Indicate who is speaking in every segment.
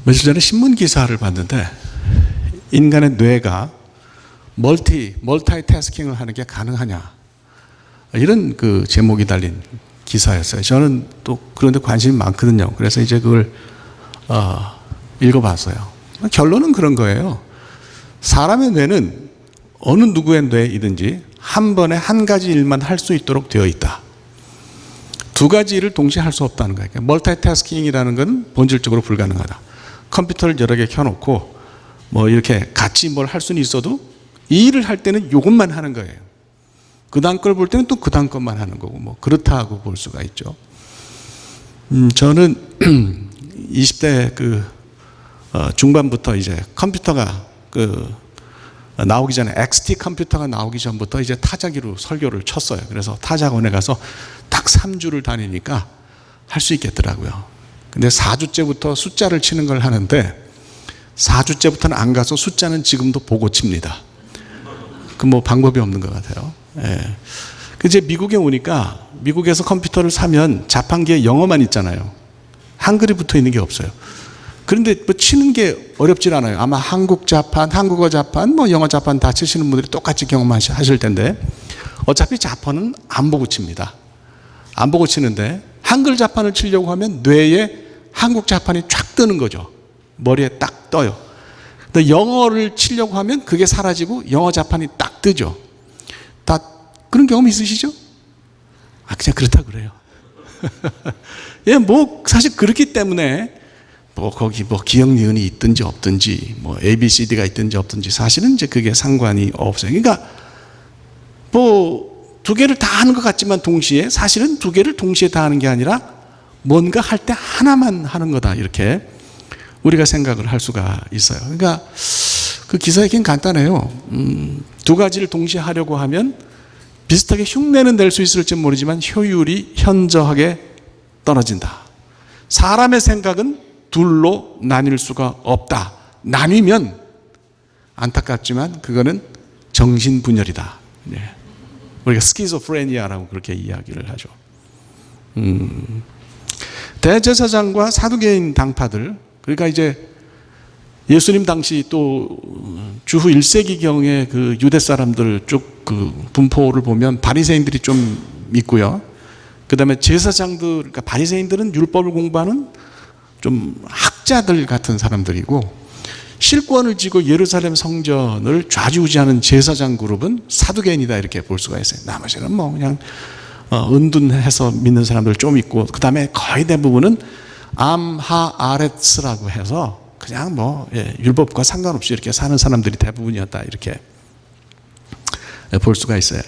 Speaker 1: 며칠 전에 신문 기사를 봤는데 인간의 뇌가 멀티태스킹을 하는 게 가능하냐, 이런 그 제목이 달린 기사였어요. 저는 또 그런데 관심이 많거든요. 그래서 이제 그걸 읽어봤어요. 결론은 그런 거예요. 사람의 뇌는 어느 누구의 뇌이든지 한 번에 한 가지 일만 할 수 있도록 되어 있다. 두 가지 일을 동시에 할 수 없다는 거예요. 멀티태스킹이라는 건 본질적으로 불가능하다. 컴퓨터를 여러 개 켜놓고 뭐 이렇게 같이 뭘 할 수는 있어도 이 일을 할 때는 이것만 하는 거예요. 그 다음 걸 볼 때는 또 그 다음 것만 하는 거고, 뭐 그렇다고 볼 수가 있죠. 저는 20대 중반부터 이제 컴퓨터가 나오기 전에, XT 컴퓨터가 나오기 전부터 이제 타자기로 설교를 쳤어요. 그래서 타작원에 가서 딱 3주를 다니니까 할 수 있겠더라고요. 근데 4주째부터 숫자를 치는 걸 하는데 4주째부터는 안 가서 숫자는 지금도 보고 칩니다. 그 뭐 방법이 없는 것 같아요. 예. 이제 미국에 오니까 미국에서 컴퓨터를 사면 자판기에 영어만 있잖아요. 한글이 붙어 있는 게 없어요. 그런데 뭐 치는 게 어렵질 않아요. 아마 한국 자판, 한국어 자판, 뭐 영어 자판 다 치시는 분들이 똑같이 경험하실 텐데, 어차피 자판은 안 보고 칩니다. 안 보고 치는데 한글 자판을 치려고 하면 뇌에 한국 자판이 쫙 뜨는 거죠. 머리에 딱 떠요. 근데 영어를 치려고 하면 그게 사라지고 영어 자판이 딱 뜨죠. 다 그런 경험 있으시죠? 그냥 그렇다 그래요. 예, 뭐 사실 그렇기 때문에 뭐 거기 뭐 기억 니은이 있든지 없든지, 뭐 ABCD가 있든지 없든지 사실은 이제 그게 상관이 없어요. 그러니까 뭐 두 개를 다 하는 것 같지만 동시에 사실은 두 개를 동시에 다 하는 게 아니라 뭔가 할 때 하나만 하는 거다, 이렇게 우리가 생각을 할 수가 있어요. 그러니까 그 기사 얘기는 간단해요. 두 가지를 동시에 하려고 하면 비슷하게 흉내는 낼 수 있을지 모르지만 효율이 현저하게 떨어진다. 사람의 생각은 둘로 나뉠 수가 없다. 나뉘면 안타깝지만 그거는 정신분열이다. 네. 우리가 스키조프레니아라고 그렇게 이야기를 하죠. 대제사장과 사두개인 당파들, 그러니까 이제 예수님 당시 또 주후 1세기경의 그 유대 사람들 쭉 그 분포를 보면 바리새인들이 좀 있고요. 그 다음에 제사장들, 그러니까 바리새인들은 율법을 공부하는 좀 학자들 같은 사람들이고, 실권을 쥐고 예루살렘 성전을 좌지우지하는 제사장 그룹은 사두개인이다, 이렇게 볼 수가 있어요. 나머지는 뭐 그냥 은둔해서 믿는 사람들 좀 있고, 그 다음에 거의 대부분은 암하아레츠라고 해서 그냥 뭐 율법과 상관없이 이렇게 사는 사람들이 대부분이었다, 이렇게 볼 수가 있어요.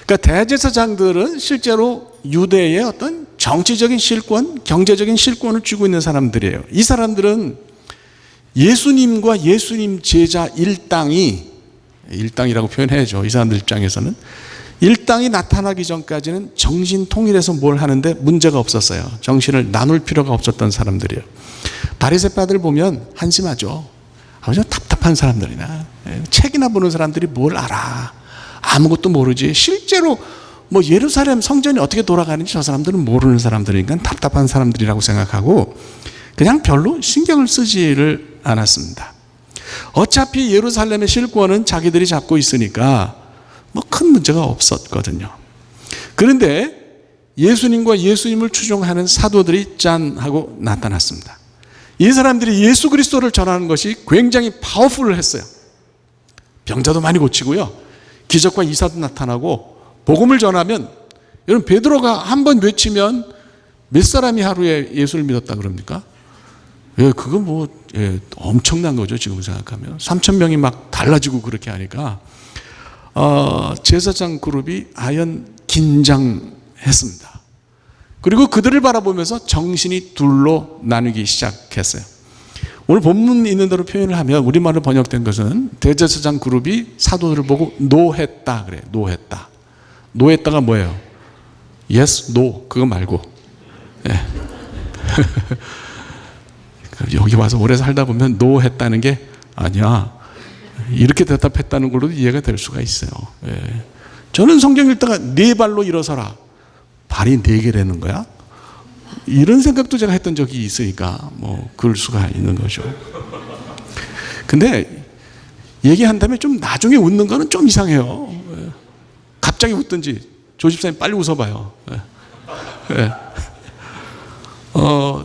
Speaker 1: 그러니까 대제사장들은 실제로 유대의 어떤 정치적인 실권, 경제적인 실권을 쥐고 있는 사람들이에요. 이 사람들은 예수님과 예수님 제자 일당이라고 표현해야죠. 이 사람들 입장에서는 일당이 나타나기 전까지는 정신 통일해서 뭘 하는데 문제가 없었어요. 정신을 나눌 필요가 없었던 사람들이에요. 바리새파들 보면 한심하죠. 아주 답답한 사람들이나, 책이나 보는 사람들이 뭘 알아. 아무것도 모르지. 실제로 뭐 예루살렘 성전이 어떻게 돌아가는지 저 사람들은 모르는 사람들이니까 답답한 사람들이라고 생각하고 그냥 별로 신경을 쓰지를 않았습니다. 어차피 예루살렘의 실권은 자기들이 잡고 있으니까 뭐 큰 문제가 없었거든요. 그런데 예수님과 예수님을 추종하는 사도들이 짠 하고 나타났습니다. 이 사람들이 예수 그리스도를 전하는 것이 굉장히 파워풀했어요. 병자도 많이 고치고요, 기적과 이사도 나타나고, 복음을 전하면, 여러분 베드로가 한 번 외치면 몇 사람이 하루에 예수를 믿었다 그럽니까? 그거 뭐 엄청난 거죠. 지금 생각하면 3,000명이 막 달라지고 그렇게 하니까 제사장 그룹이 아연 긴장했습니다. 그리고 그들을 바라보면서 정신이 둘로 나누기 시작했어요. 오늘 본문 있는 대로 표현을 하면 우리말로 번역된 것은 대제사장 그룹이 사도들을 보고 노했다 그래요. 노했다. 노했다가 뭐예요? Yes, no 그거 말고. 여기 와서 오래 살다 보면 노했다는 게 아니야, 이렇게 대답했다는 걸로도 이해가 될 수가 있어요. 저는 성경 읽다가 네 발로 일어서라. 발이 네 개라는 거야? 이런 생각도 제가 했던 적이 있으니까 그럴 수가 있는 거죠. 근데 얘기한 다음에 좀 나중에 웃는 거는 좀 이상해요. 갑자기 웃든지. 조 집사님 빨리 웃어봐요.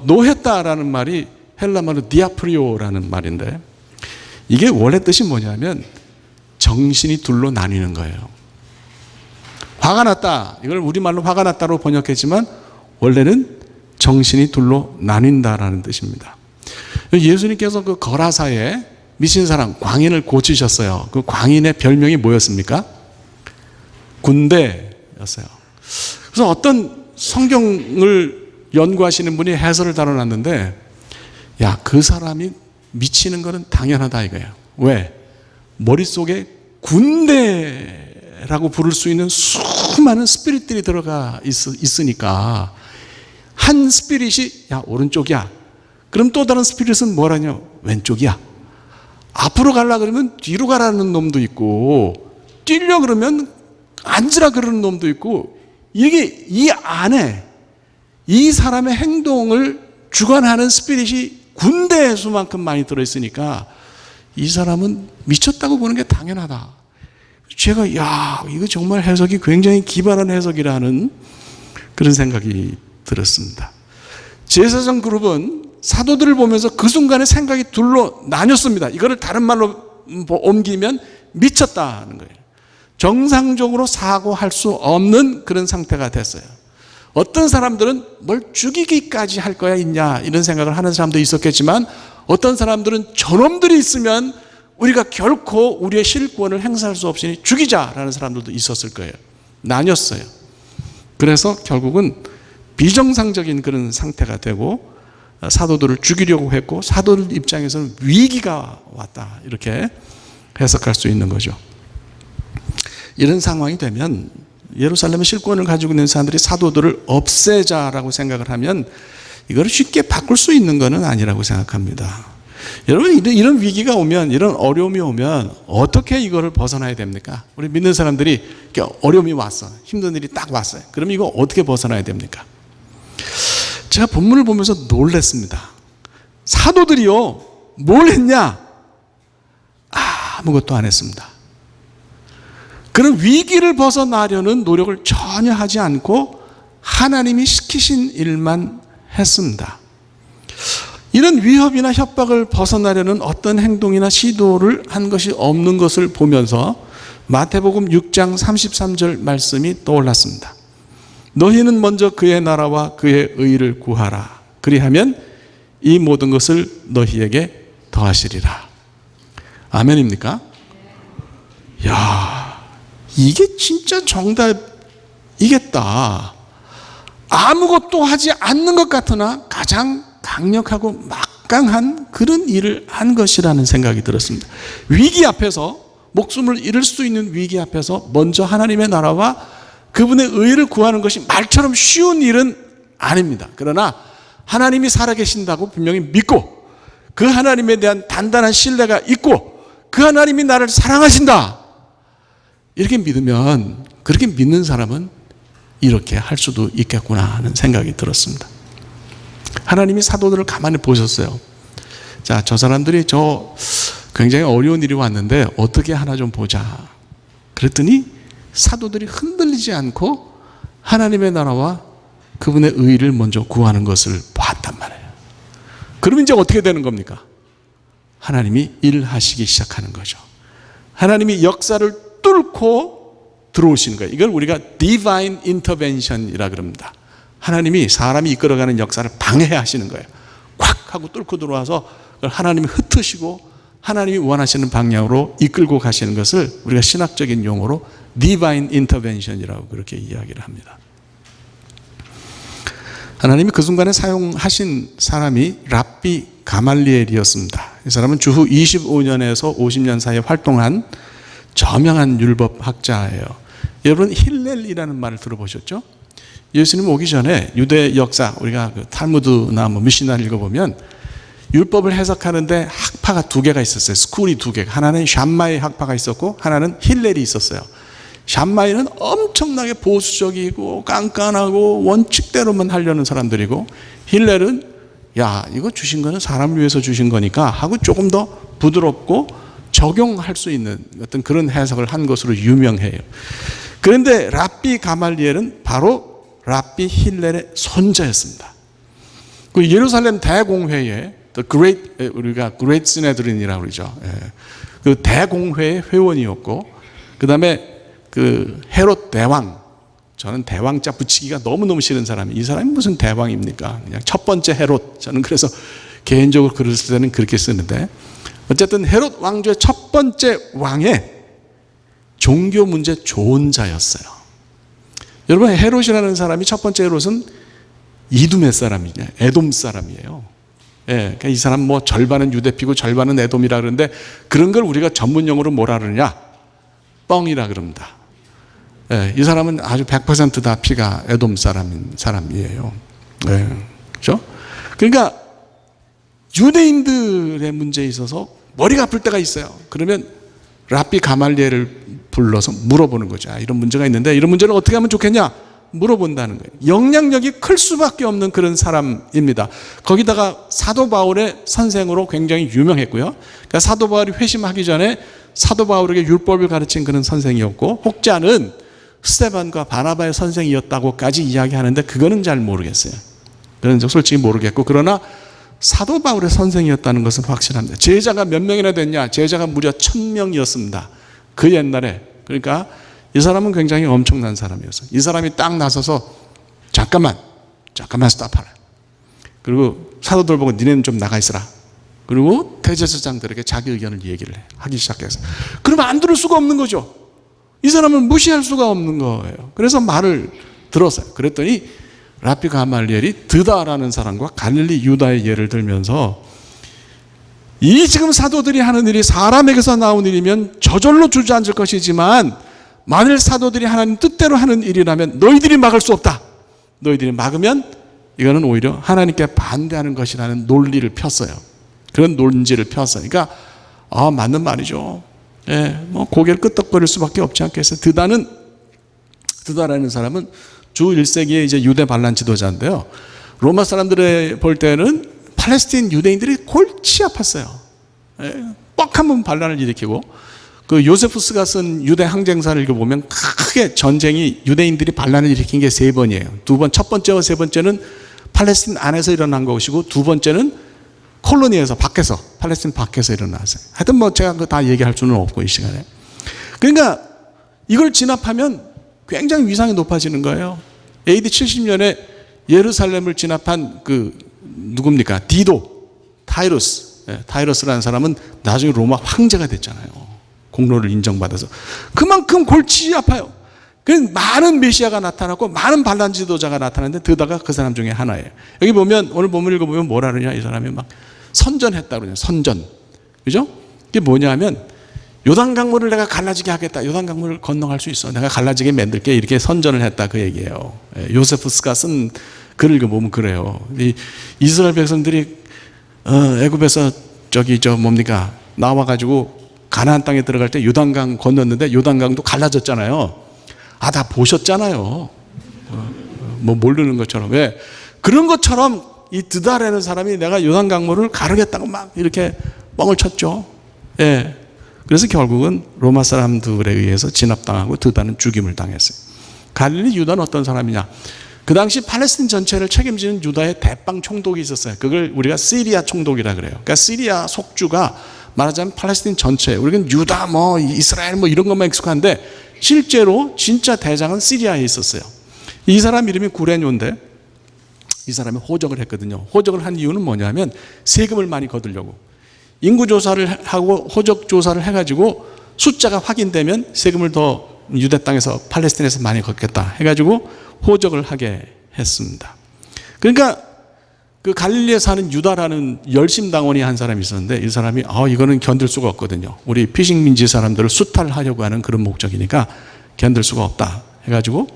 Speaker 1: 노했다라는 말이 헬라말로 디아프리오라는 말인데, 이게 원래 뜻이 뭐냐면 정신이 둘로 나뉘는 거예요. 화가 났다, 이걸 우리말로 화가 났다로 번역했지만 원래는 정신이 둘로 나뉜다라는 뜻입니다. 예수님께서 그 거라사에 미친 사람 광인을 고치셨어요. 그 광인의 별명이 뭐였습니까? 군대였어요. 그래서 어떤 성경을 연구하시는 분이 해설을 달아놨는데, 야, 그 사람이 미치는 거는 당연하다 이거예요. 왜? 머릿속에 군대라고 부를 수 있는 수많은 스피릿들이 들어가 있으니까, 한 스피릿이 야 오른쪽이야, 그럼 또 다른 스피릿은 뭐라냐, 왼쪽이야. 앞으로 가려 그러면 뒤로 가라는 놈도 있고, 뛰려 그러면 앉으라 그러는 놈도 있고, 이게 이 안에 이 사람의 행동을 주관하는 스피릿이 군대의 수만큼 많이 들어있으니까 이 사람은 미쳤다고 보는 게 당연하다. 제가 이거 정말 해석이 굉장히 기발한 해석이라는 그런 생각이 들었습니다. 제사장 그룹은 사도들을 보면서 그 순간에 생각이 둘로 나뉘었습니다. 이거를 다른 말로 옮기면 미쳤다는 거예요. 정상적으로 사고할 수 없는 그런 상태가 됐어요. 어떤 사람들은 뭘 죽이기까지 할 거야 있냐 이런 생각을 하는 사람도 있었겠지만, 어떤 사람들은 저놈들이 있으면 우리가 결코 우리의 실권을 행사할 수 없으니 죽이자라는 사람들도 있었을 거예요. 나뉘었어요. 그래서 결국은 비정상적인 그런 상태가 되고 사도들을 죽이려고 했고, 사도들 입장에서는 위기가 왔다, 이렇게 해석할 수 있는 거죠. 이런 상황이 되면 예루살렘의 실권을 가지고 있는 사람들이 사도들을 없애자라고 생각을 하면 이걸 쉽게 바꿀 수 있는 것은 아니라고 생각합니다. 여러분, 이런 위기가 오면, 이런 어려움이 오면 어떻게 이거를 벗어나야 됩니까? 우리 믿는 사람들이 이렇게 어려움이 왔어, 힘든 일이 딱 왔어요. 그럼 이거 어떻게 벗어나야 됩니까? 제가 본문을 보면서 놀랐습니다. 사도들이요, 뭘 했냐? 아무것도 안 했습니다. 그런 위기를 벗어나려는 노력을 전혀 하지 않고 하나님이 시키신 일만 했습니다. 이런 위협이나 협박을 벗어나려는 어떤 행동이나 시도를 한 것이 없는 것을 보면서 마태복음 6장 33절 말씀이 떠올랐습니다. 너희는 먼저 그의 나라와 그의 의를 구하라. 그리하면 이 모든 것을 너희에게 더하시리라. 아멘입니까? 야, 이게 진짜 정답이겠다. 아무것도 하지 않는 것 같으나 가장 강력하고 막강한 그런 일을 한 것이라는 생각이 들었습니다. 위기 앞에서, 목숨을 잃을 수 있는 위기 앞에서 먼저 하나님의 나라와 그분의 의를 구하는 것이 말처럼 쉬운 일은 아닙니다. 그러나 하나님이 살아계신다고 분명히 믿고, 그 하나님에 대한 단단한 신뢰가 있고, 그 하나님이 나를 사랑하신다, 이렇게 믿으면, 그렇게 믿는 사람은 이렇게 할 수도 있겠구나 하는 생각이 들었습니다. 하나님이 사도들을 가만히 보셨어요. 자, 저 사람들이 굉장히 어려운 일이 왔는데 어떻게 하나 좀 보자. 그랬더니 사도들이 흔들리지 않고 하나님의 나라와 그분의 의를 먼저 구하는 것을 봤단 말이에요. 그럼 이제 어떻게 되는 겁니까? 하나님이 일하시기 시작하는 거죠. 하나님이 역사를 뚫고 들어오시는 거예요. 이걸 우리가 Divine Intervention이라 그럽니다. 하나님이 사람이 이끌어가는 역사를 방해하시는 거예요. 콱 하고 뚫고 들어와서 하나님이 흩으시고 하나님이 원하시는 방향으로 이끌고 가시는 것을 우리가 신학적인 용어로 Divine Intervention이라고 그렇게 이야기를 합니다. 하나님이 그 순간에 사용하신 사람이 랍비 가말리엘이었습니다. 이 사람은 주후 25년에서 50년 사이에 활동한 저명한 율법학자예요. 여러분, 힐렐이라는 말을 들어보셨죠? 예수님 오기 전에 유대 역사, 우리가 탈무드나 미시나를 읽어보면 율법을 해석하는데 학파가 두 개가 있었어요. 스쿨이 두 개. 하나는 샴마의 학파가 있었고 하나는 힐렐이 있었어요. 샴마이는 엄청나게 보수적이고 깐깐하고 원칙대로만 하려는 사람들이고, 힐렐은 야, 이거 주신 거는 사람을 위해서 주신 거니까 하고 조금 더 부드럽고 적용할 수 있는 어떤 그런 해석을 한 것으로 유명해요. 그런데 랍비 가말리엘은 바로 랍비 힐렐의 손자였습니다. 그 예루살렘 대공회에 우리가 그레이트 시네드린이라고 그러죠. 그 대공회의 회원이었고, 그 다음에 그 헤롯 대왕, 저는 대왕자 붙이기가 너무너무 싫은 사람이, 이 사람이 무슨 대왕입니까? 그냥 첫 번째 헤롯, 저는 그래서 개인적으로 글을 쓸 때는 그렇게 쓰는데, 어쨌든 헤롯 왕조의 첫 번째 왕의 종교 문제 조언자였어요. 여러분, 헤롯이라는 사람이, 첫 번째 헤롯은 이두메 사람이냐, 에돔 사람이에요. 예, 그러니까 이 사람 뭐 절반은 유대피고 절반은 에돔이라 그러는데, 그런 걸 우리가 전문 용어로 뭐라 그러냐? 뻥이라 그럽니다. 예, 이 사람은 아주 100% 다 피가 에돔 사람이에요. 예, 그렇죠? 그러니까 유대인들의 문제에 있어서 머리가 아플 때가 있어요. 그러면 랍비 가말리엘을 불러서 물어보는 거죠. 아, 이런 문제가 있는데 이런 문제를 어떻게 하면 좋겠냐? 물어본다는 거예요. 영향력이 클 수밖에 없는 그런 사람입니다. 거기다가 사도 바울의 선생으로 굉장히 유명했고요. 그러니까 사도 바울이 회심하기 전에 사도 바울에게 율법을 가르친 그런 선생이었고, 혹자는 스데반과 바나바의 선생이었다고까지 이야기하는데 그거는 잘 모르겠어요. 그건 솔직히 모르겠고, 그러나 사도 바울의 선생이었다는 것은 확실합니다. 제자가 몇 명이나 됐냐? 제자가 무려 1000명이었습니다. 그 옛날에. 그러니까 이 사람은 굉장히 엄청난 사람이었어요. 이 사람이 딱 나서서 잠깐만 스탑하라. 그리고 사도들 보고 니네는 좀 나가 있으라. 그리고 대제사장들에게 자기 의견을 얘기를 하기 시작했어요. 그러면 안 들을 수가 없는 거죠. 이 사람을 무시할 수가 없는 거예요. 그래서 말을 들었어요. 그랬더니 랍비 가말리엘이 드다라는 사람과 갈릴리 유다의 예를 들면서, 이 지금 사도들이 하는 일이 사람에게서 나온 일이면 저절로 주저앉을 것이지만, 만일 사도들이 하나님 뜻대로 하는 일이라면 너희들이 막을 수 없다. 너희들이 막으면 이거는 오히려 하나님께 반대하는 것이라는 논리를 폈어요. 그런 논지를 폈어요. 그러니까 맞는 말이죠. 예, 뭐 고개를 끄덕거릴 수밖에 없지 않겠어요. 드다라는 사람은 주 1세기의 이제 유대 반란 지도자인데요. 로마 사람들이 볼 때는 팔레스틴 유대인들이 골치 아팠어요. 예, 뻑 한번 반란을 일으키고, 그 요세푸스가 쓴 유대 항쟁사를 읽어보면 크게 전쟁이 유대인들이 반란을 일으킨 게 3번이에요. 첫 번째와 세 번째는 팔레스틴 안에서 일어난 것이고, 두 번째는 콜로니에서 밖에서, 팔레스틴 밖에서 일어났어요. 하여튼 뭐 제가 그거 다 얘기할 수는 없고 이 시간에. 그러니까 이걸 진압하면 굉장히 위상이 높아지는 거예요. AD 70년에 예루살렘을 진압한 그 누굽니까? 디도, 타이러스라는 사람은 나중에 로마 황제가 됐잖아요. 공로를 인정받아서. 그만큼 골치 아파요. 많은 메시아가 나타났고 많은 반란 지도자가 나타났는데 드다가 그 사람 중에 하나예요. 여기 보면, 오늘 본문 읽어보면 뭐라 그러냐, 이 사람이 막 선전했다고 그러냐. 선전. 그죠? 이게 뭐냐 하면, 요단강물을 내가 갈라지게 하겠다. 요단강물을 건너갈 수 있어. 내가 갈라지게 만들게. 이렇게 선전을 했다. 그 얘기예요. 요세푸스가 쓴 글을 읽어보면 그래요. 이스라엘 백성들이 애굽에서 나와가지고 가나안 땅에 들어갈 때 요단강 건넜는데 요단강도 갈라졌잖아요. 다 보셨잖아요. 뭐 모르는 것처럼. 왜? 그런 것처럼 이 드다라는 사람이 내가 요단강물을 가르겠다고 막 이렇게 뻥을 쳤죠. 예. 그래서 결국은 로마 사람들에 의해서 진압당하고 드다는 죽임을 당했어요. 갈릴리 유다는 어떤 사람이냐? 그 당시 팔레스틴 전체를 책임지는 유다의 대빵 총독이 있었어요. 그걸 우리가 시리아 총독이라 그래요. 그러니까 시리아 속주가 말하자면 팔레스틴 전체, 우리는 유다 뭐 이스라엘 뭐 이런 것만 익숙한데, 실제로 진짜 대장은 시리아에 있었어요. 이 사람 이름이 구레뇨인데, 이 사람이 호적을 했거든요. 호적을 한 이유는 뭐냐면 세금을 많이 거두려고. 인구조사를 하고 호적조사를 해가지고 숫자가 확인되면 세금을 더 유대 땅에서, 팔레스틴에서 많이 걷겠다 해가지고 호적을 하게 했습니다. 그러니까 그 갈릴리에 사는 유다라는 열심당원이 한 사람이 있었는데, 이 사람이 이거는 견딜 수가 없거든요. 우리 피식민지 사람들을 수탈하려고 하는 그런 목적이니까 견딜 수가 없다 해가지고,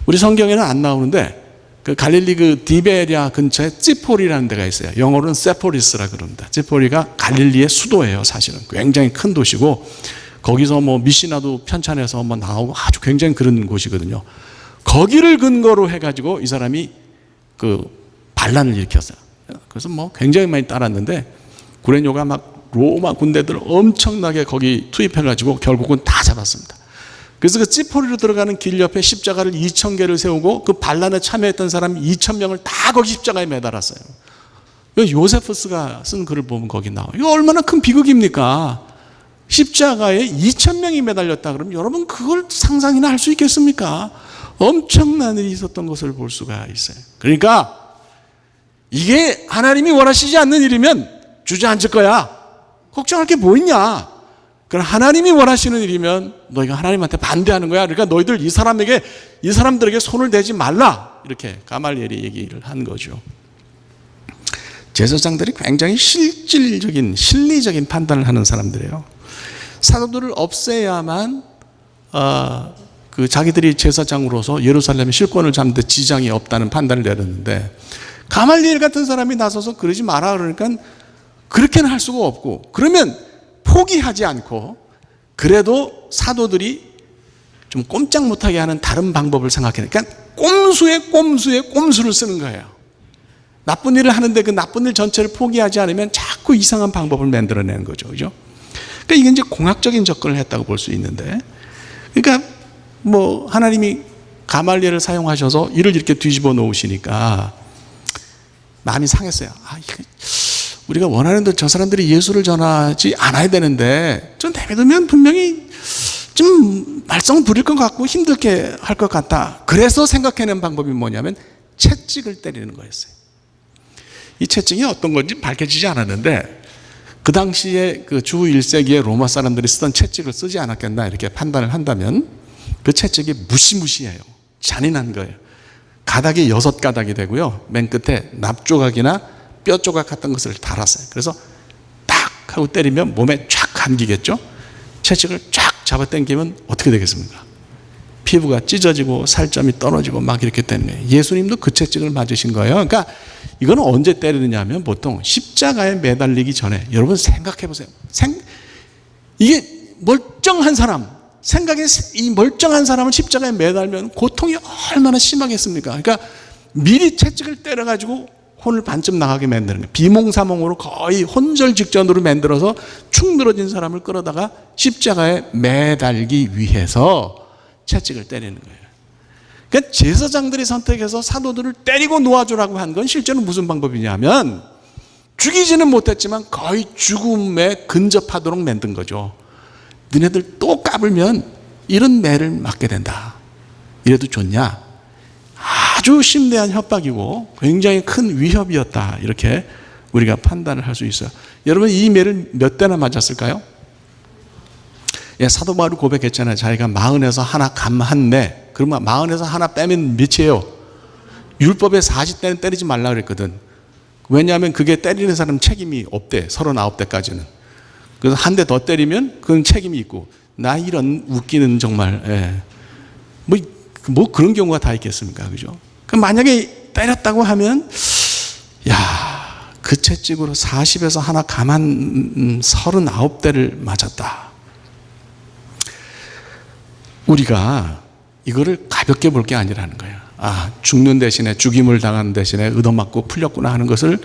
Speaker 1: 우리 성경에는 안 나오는데 그 갈릴리 그 디베리아 근처에 찌포리라는 데가 있어요. 영어로는 세포리스라 그럽니다. 찌포리가 갈릴리의 수도예요. 사실은 굉장히 큰 도시고, 거기서 뭐 미시나도 편찬해서 뭐 나오고 아주 굉장히 그런 곳이거든요. 거기를 근거로 해가지고 이 사람이 그 반란을 일으켰어요. 그래서 뭐 굉장히 많이 따랐는데 구레뇨가 막 로마 군대들을 엄청나게 거기 투입해가지고 결국은 다 잡았습니다. 그래서 그 찌포리로 들어가는 길 옆에 십자가를 2,000개를 세우고 그 반란에 참여했던 사람 2,000명을 다 거기 십자가에 매달았어요. 요세푸스가 쓴 글을 보면 거기 나와요. 이거 얼마나 큰 비극입니까? 십자가에 2,000명이 매달렸다 그러면 여러분 그걸 상상이나 할 수 있겠습니까? 엄청난 일이 있었던 것을 볼 수가 있어요. 그러니까 이게 하나님이 원하시지 않는 일이면 주저앉을 거야. 걱정할 게 뭐 있냐? 그럼 하나님이 원하시는 일이면 너희가 하나님한테 반대하는 거야. 그러니까 너희들 이 사람들에게 손을 대지 말라. 이렇게 가말리엘이 얘기를 한 거죠. 제사장들이 굉장히 실질적인 실리적인 판단을 하는 사람들이에요. 사도들을 없애야만 그 자기들이 제사장으로서 예루살렘의 실권을 잡는데 지장이 없다는 판단을 내렸는데 가말리엘 같은 사람이 나서서 그러지 마라 그러니까 그렇게는 할 수가 없고 그러면 포기하지 않고 그래도 사도들이 좀 꼼짝 못하게 하는 다른 방법을 생각하니까 꼼수에 꼼수를 쓰는 거예요. 나쁜 일을 하는데 그 나쁜 일 전체를 포기하지 않으면 자꾸 이상한 방법을 만들어내는 거죠. 그죠? 그러니까 이게 이제 공학적인 접근을 했다고 볼 수 있는데 그러니까 뭐 하나님이 가말리엘을 사용하셔서 이를 이렇게 뒤집어 놓으시니까 마음이 상했어요. 우리가 원하는 대로 저 사람들이 예수를 전하지 않아야 되는데 좀 내버두면 분명히 좀 말썽 부릴 것 같고 힘들게 할 것 같다. 그래서 생각해낸 방법이 뭐냐면 채찍을 때리는 거였어요. 이 채찍이 어떤 건지 밝혀지지 않았는데 그 당시에 그 주 1세기에 로마 사람들이 쓰던 채찍을 쓰지 않았겠나 이렇게 판단을 한다면 그 채찍이 무시무시해요. 잔인한 거예요. 가닥이 6가닥이 되고요. 맨 끝에 납조각이나 뼈 조각 같은 것을 달았어요. 그래서 딱 하고 때리면 몸에 쫙 감기겠죠. 채찍을 쫙 잡아 당기면 어떻게 되겠습니까? 피부가 찢어지고 살점이 떨어지고 막 이렇게 되는 예수님도 그 채찍을 맞으신 거예요. 그러니까 이거는 언제 때리느냐 하면 보통 십자가에 매달리기 전에 여러분 생각해 보세요. 이게 멀쩡한 사람 생각에 이 멀쩡한 사람을 십자가에 매달면 고통이 얼마나 심하겠습니까? 그러니까 미리 채찍을 때려가지고 혼을 반쯤 나가게 만드는 거예요. 비몽사몽으로 거의 혼절 직전으로 만들어서 축 늘어진 사람을 끌어다가 십자가에 매달기 위해서 채찍을 때리는 거예요. 그러니까 제사장들이 선택해서 사도들을 때리고 놓아주라고 한 건 실제로 무슨 방법이냐면 죽이지는 못했지만 거의 죽음에 근접하도록 만든 거죠. 너네들 또 까불면 이런 매를 맞게 된다. 이래도 좋냐? 아주 심대한 협박이고 굉장히 큰 위협이었다. 이렇게 우리가 판단을 할 수 있어요. 여러분 이 매를 몇 대나 맞았을까요? 예, 사도 바울이 고백했잖아요. 자기가 40에서 하나 감 한 매. 그러면 40에서 하나 빼면 몇이에요? 율법에 40대는 때리지 말라 그랬거든. 왜냐하면 그게 때리는 사람 책임이 없대. 39대까지는. 그래서 한 대 더 때리면 그건 책임이 있고. 나 이런 웃기는 정말 예. 뭐 그런 경우가 다 있겠습니까? 그죠? 그럼 만약에 때렸다고 하면 야, 그 채찍으로 40에서 하나 감한 39대를 맞았다. 우리가 이거를 가볍게 볼 게 아니라는 거예요. 죽는 대신에 죽임을 당하는 대신에 얻어맞고 풀렸구나 하는 것을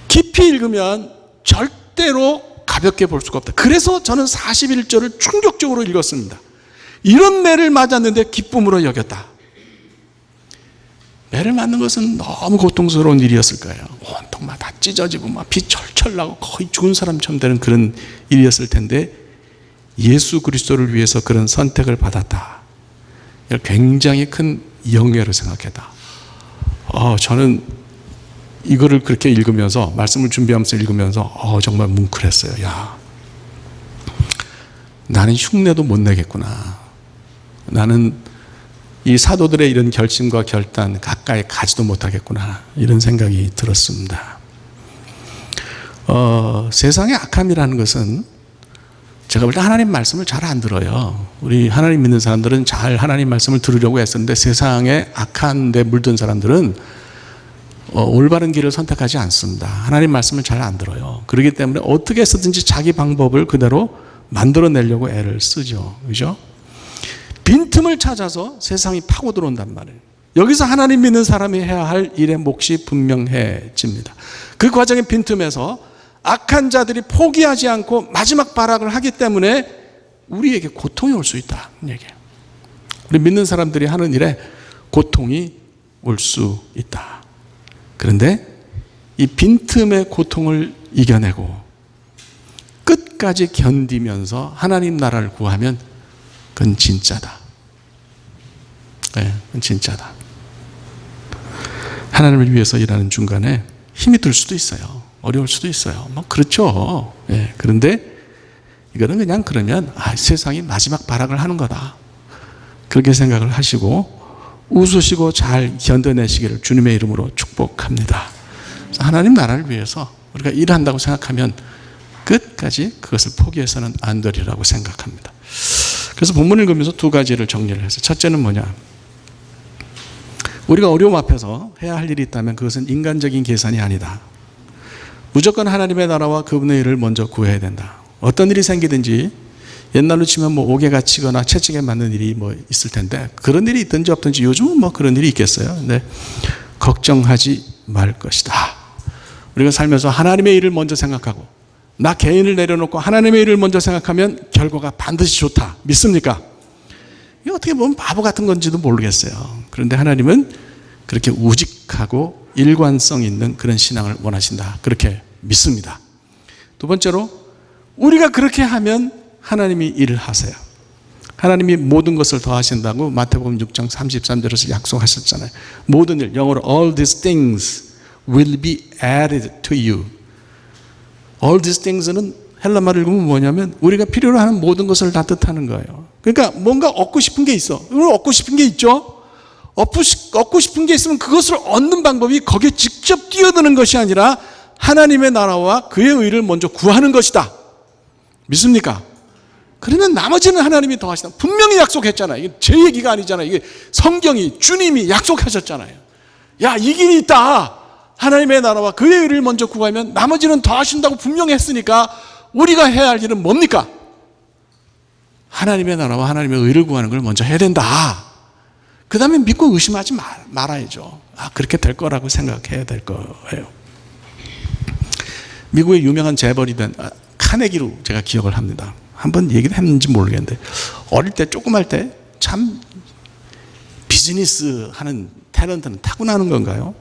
Speaker 1: 깊이 읽으면 절대로 가볍게 볼 수가 없다. 그래서 저는 41절을 충격적으로 읽었습니다. 이런 매를 맞았는데 기쁨으로 여겼다. 매를 맞는 것은 너무 고통스러운 일이었을 거예요. 온통 막 다 찢어지고 막 피 철철 나고 거의 죽은 사람처럼 되는 그런 일이었을 텐데 예수 그리스도를 위해서 그런 선택을 받았다. 굉장히 큰 영예로 생각했다. 저는 이거를 그렇게 읽으면서 말씀을 준비하면서 읽으면서 정말 뭉클했어요. 야, 나는 흉내도 못 내겠구나. 나는 이 사도들의 이런 결심과 결단 가까이 가지도 못하겠구나. 이런 생각이 들었습니다. 세상의 악함이라는 것은 제가 볼 때 하나님 말씀을 잘 안 들어요. 우리 하나님 믿는 사람들은 잘 하나님 말씀을 들으려고 했었는데 세상에 악한 데 물든 사람들은 올바른 길을 선택하지 않습니다. 하나님 말씀을 잘 안 들어요. 그렇기 때문에 어떻게 해서든지 자기 방법을 그대로 만들어내려고 애를 쓰죠. 그죠? 빈틈을 찾아서 세상이 파고 들어온단 말이에요. 여기서 하나님 믿는 사람이 해야 할 일의 몫이 분명해집니다. 그 과정의 빈틈에서 악한 자들이 포기하지 않고 마지막 발악을 하기 때문에 우리에게 고통이 올 수 있다. 얘기예요. 우리 믿는 사람들이 하는 일에 고통이 올 수 있다. 그런데 이 빈틈의 고통을 이겨내고 끝까지 견디면서 하나님 나라를 구하면 그건 진짜다. 네, 그건 진짜다. 하나님을 위해서 일하는 중간에 힘이 들 수도 있어요. 어려울 수도 있어요. 뭐 그렇죠. 네, 그런데 이거는 그냥 그러면 세상이 마지막 발악을 하는 거다. 그렇게 생각을 하시고 웃으시고 잘 견뎌내시기를 주님의 이름으로 축복합니다. 하나님 나라를 위해서 우리가 일한다고 생각하면 끝까지 그것을 포기해서는 안 되리라고 생각합니다. 그래서 본문을 읽으면서 두 가지를 정리를 해서 첫째는 뭐냐? 우리가 어려움 앞에서 해야 할 일이 있다면 그것은 인간적인 계산이 아니다. 무조건 하나님의 나라와 그분의 일을 먼저 구해야 된다. 어떤 일이 생기든지 옛날로 치면 뭐 옥에 갇히거나 채찍에 맞는 일이 뭐 있을 텐데 그런 일이 있든지 없든지 요즘은 뭐 그런 일이 있겠어요. 근데 걱정하지 말 것이다. 우리가 살면서 하나님의 일을 먼저 생각하고 나 개인을 내려놓고 하나님의 일을 먼저 생각하면 결과가 반드시 좋다. 믿습니까? 이게 어떻게 보면 바보 같은 건지도 모르겠어요. 그런데 하나님은 그렇게 우직하고 일관성 있는 그런 신앙을 원하신다. 그렇게 믿습니다. 두 번째로 우리가 그렇게 하면 하나님이 일을 하세요. 하나님이 모든 것을 더하신다고 마태복음 6장 33절에서 약속하셨잖아요. 모든 일, 영어로 all these things will be added to you. All these things는 헬라말을 읽으면 뭐냐면 우리가 필요로 하는 모든 것을 다 뜻하는 거예요. 그러니까 뭔가 얻고 싶은 게 있어. 이걸 얻고 싶은 게 있죠. 얻고 싶은 게 있으면 그것을 얻는 방법이 거기에 직접 뛰어드는 것이 아니라 하나님의 나라와 그의 의를 먼저 구하는 것이다. 믿습니까? 그러면 나머지는 하나님이 더하시다. 분명히 약속했잖아요. 이게 제 얘기가 아니잖아요. 이게 성경이 주님이 약속하셨잖아요. 야, 이 길이 있다. 하나님의 나라와 그의 의를 먼저 구하면 나머지는 더하신다고 분명히 했으니까 우리가 해야 할 일은 뭡니까? 하나님의 나라와 하나님의 의를 구하는 걸 먼저 해야 된다. 그 다음에 믿고 의심하지 말아야죠. 그렇게 될 거라고 생각해야 될 거예요. 미국의 유명한 재벌이 된 카네기로 제가 기억을 합니다. 한번 얘기를 했는지 모르겠는데 어릴 때 조그만 때 참 비즈니스 하는 탤런트는 타고나는 건가요?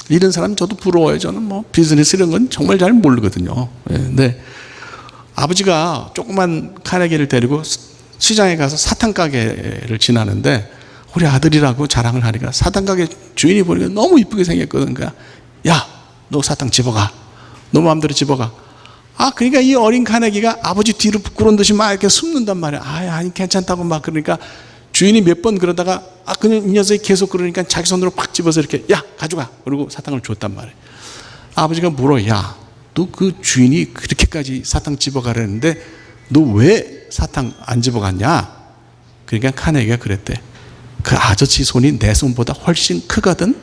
Speaker 1: 이런 사람 저도 부러워요. 저는 뭐 비즈니스 이런 건 정말 잘 모르거든요. 근데 아버지가 조그만 카네기를 데리고 시장에 가서 사탕 가게를 지나는데 우리 아들이라고 자랑을 하니까 사탕 가게 주인이 보니까 너무 이쁘게 생겼거든. 그러니까 야, 너 사탕 집어가. 너 마음대로 집어가. 그러니까 이 어린 카네기가 아버지 뒤로 부끄러운 듯이 막 이렇게 숨는단 말이야. 아니 괜찮다고 막 그러니까 주인이 몇 번 그러다가 그냥 이 녀석이 계속 그러니까 자기 손으로 팍 집어서 이렇게 야 가져가. 그리고 사탕을 줬단 말이야. 아버지가 물어. 야, 너 그 주인이 그렇게까지 사탕 집어가라는데 너 왜 사탕 안 집어갔냐? 그러니까 카네기가 그랬대. 그 아저씨 손이 내 손보다 훨씬 크거든.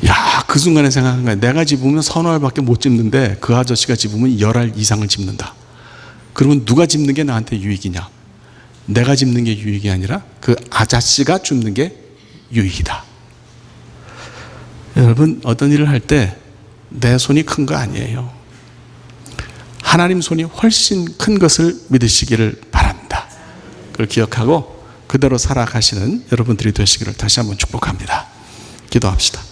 Speaker 1: 야, 그 순간에 생각한 거야. 내가 집으면 서너 알밖에 못 집는데 그 아저씨가 집으면 10알 이상을 집는다. 그러면 누가 집는 게 나한테 유익이냐? 내가 집는 게 유익이 아니라 그 아저씨가 줍는 게 유익이다. 여러분, 어떤 일을 할 때 내 손이 큰 거 아니에요. 하나님 손이 훨씬 큰 것을 믿으시기를 바랍니다. 그걸 기억하고 그대로 살아가시는 여러분들이 되시기를 다시 한번 축복합니다. 기도합시다.